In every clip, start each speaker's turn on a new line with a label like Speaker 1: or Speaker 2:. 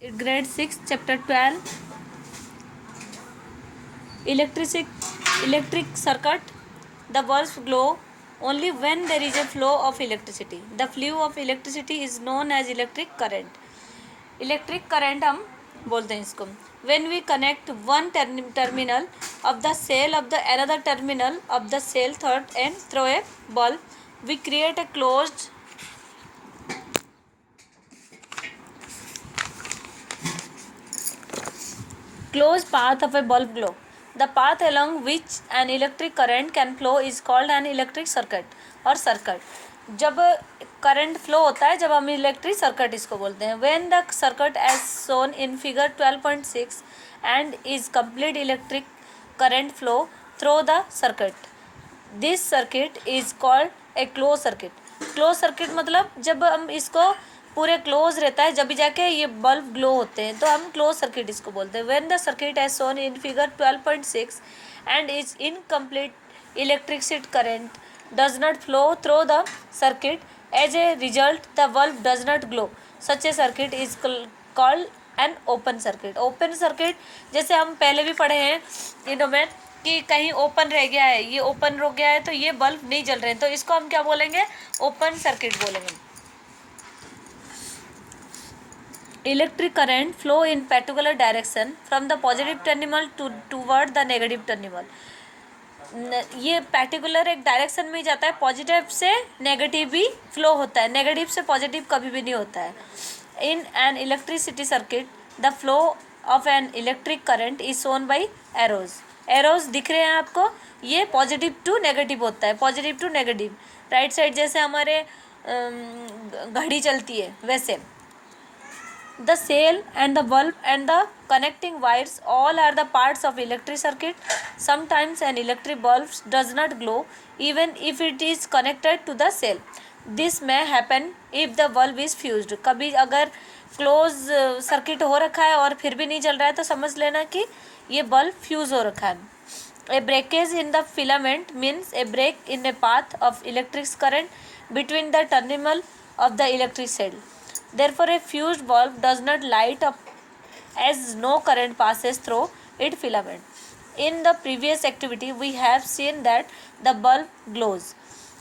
Speaker 1: Grade 6, Chapter 12, Electric circuit. The bulbs glow only when there is a flow of electricity. The flow of electricity is known as electric current. Electric current हम बोलते हैं इसको. When we connect one terminal of the cell of the another terminal of the cell third and through a bulb, we create a closed path of a bulb glow. The path along which an electric current can flow is called an electric circuit और circuit. जब current flow होता है जब हम electric circuit इसको बोलते हैं. When the circuit as shown in figure 12.6 and is complete electric current flow through the circuit. This circuit is called a close circuit. Close circuit मतलब जब हम इसको पूरे क्लोज रहता है जब भी जाके ये बल्ब ग्लो होते हैं तो हम क्लोज सर्किट इसको बोलते हैं. When the circuit as shown in figure 12.6 and is incomplete electricity current does not flow through the circuit. As a result, the bulb does not glow. Such a circuit is called an open circuit. Open circuit जैसे हम पहले भी पढ़े हैं इनों में कि कहीं open रह गया है, ये ओपन रुक गया है तो ये बल्ब नहीं जल रहे हैं, तो इसको हम क्या बोलेंगे? ओपन सर्किट बोलेंगे. Electric current flow in particular direction from the positive terminal toward the negative terminal. ये पर्टिकुलर एक डायरेक्शन में ही जाता है. पॉजिटिव से नेगेटिव भी फ्लो होता है, नेगेटिव से पॉजिटिव कभी भी नहीं होता है. In an electricity circuit the flow of an electric current is shown by arrows. Arrows दिख रहे हैं आपको, ये पॉजिटिव टू नेगेटिव होता है. Positive to negative right side जैसे हमारे घड़ी चलती है वैसे. The cell and the bulb and the connecting wires all are the parts of electric circuit. Sometimes an electric bulb does not glow even if it is connected to the cell. This may happen if the bulb is fused. कभी अगर close circuit हो रखा है और फिर भी नहीं चल रहा है तो समझ लेना कि ये बल्ब फ्यूज हो रखा है. A breakage in the filament means a break in a path of electric current between the terminal of the electric cell. Therefore, a fused bulb does not light up as no current passes through its filament. In the previous activity, we have seen that the bulb glows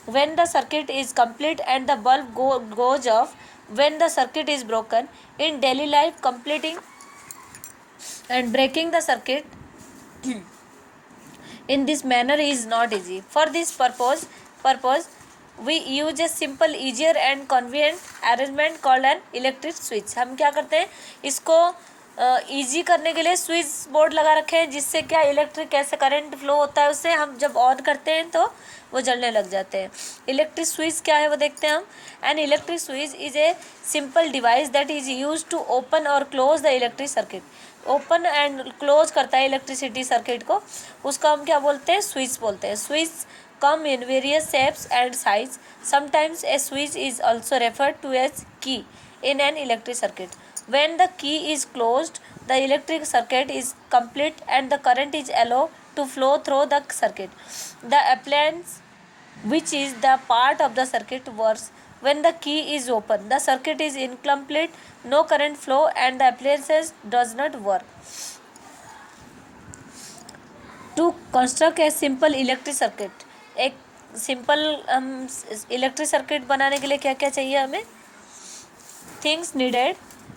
Speaker 1: when the circuit is complete and the bulb goes off when the circuit is broken. In daily life, completing and breaking the circuit in this manner is not easy. For this purpose we use a simple, easier and convenient arrangement called an electric switch. हम क्या करते हैं इसको easy करने के लिए switch board लगा रखे हैं जिससे क्या इलेक्ट्रिक कैसे करंट फ्लो होता है उससे हम जब ऑन करते हैं तो वो जलने लग जाते हैं. इलेक्ट्रिक स्विच क्या है वो देखते हैं हम. An electric switch is a simple device that is use to open और close the electric circuit. Open and close करता है इलेक्ट्रिसिटी सर्किट को, उसका हम क्या बोलते हैं? स्विच बोलते हैं. Switch come in various shapes and size. Sometimes a switch is also referred to as key in an electric circuit. When the key is closed, the electric circuit is complete and the current is allowed to flow through the circuit. The appliance, which is the part of the circuit, works when the key is open. The circuit is incomplete, no current flow and the appliance does not work. To construct a simple electric circuit, एक simple हम electric circuit बनाने के लिए क्या क्या चाहिए हमें? Things needed: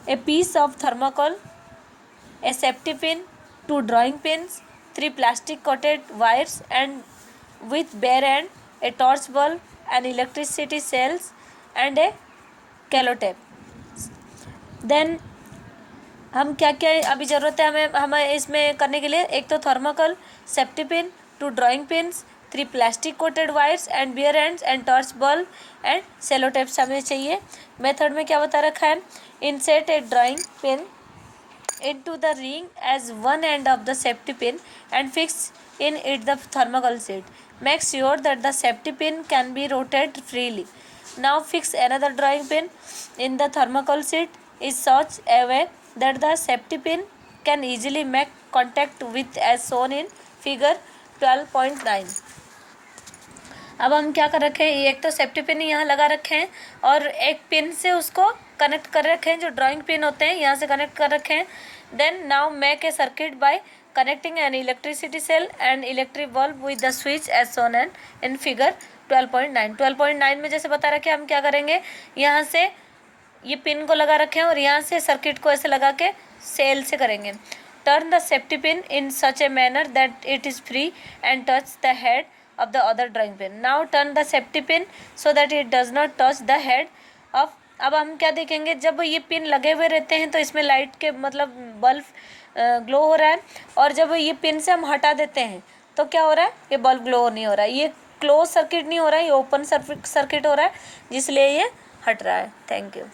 Speaker 1: a piece of thermocol, a safety pin, 2 drawing pins, 3 plastic coated wires and with bare end, a torch bulb, an electricity cells and a sellotape. Then हम क्या क्या अभी ज़रूरत है हमें इसमें करने के लिए? एक तो thermocol, safety pin, 2 drawing pins, 3 plastic coated wires and bare ends and torch bulb and cello tapes हमें चाहिए. मेथड में क्या बता रखा है? Insert a drawing pin into the ring as one end of the safety pin and fix in it the thermocol sheet. Make sure that the safety pin can be rotate freely. Now fix another drawing pin in the thermocol sheet is such a way that the safety pin can easily make contact with as shown in figure 12.9. अब हम क्या कर रखे हैं, एक तो safety pin यहाँ लगा रखे हैं और एक पिन से उसको कनेक्ट कर रखे हैं, जो ड्राइंग पिन होते हैं यहाँ से कनेक्ट कर रखे हैं. Then now make a circuit by connecting an electricity cell and electric bulb with the switch as shown and in figure 12.9. 12.9 में जैसे बता रखे हम क्या करेंगे, यहाँ से ये पिन को लगा रखे हैं और यहाँ से सर्किट को ऐसे लगा के सेल से करेंगे. Turn the safety pin in such a manner that it is free and touch the head of the other drawing pin. Now turn the safety pin so that it does not touch the head of. अब हम क्या देखेंगे, जब ये pin लगे हुए रहते हैं तो इसमें लाइट के मतलब बल्ब ग्लो हो रहा है, और जब ये पिन से हम हटा देते हैं तो क्या हो रहा है, ये बल्ब ग्लो नहीं हो रहा है. ये क्लोज सर्किट नहीं हो रहा है, ये ओपन सर्किट हो रहा है, जिसलिए ये हट रहा है. Thank you.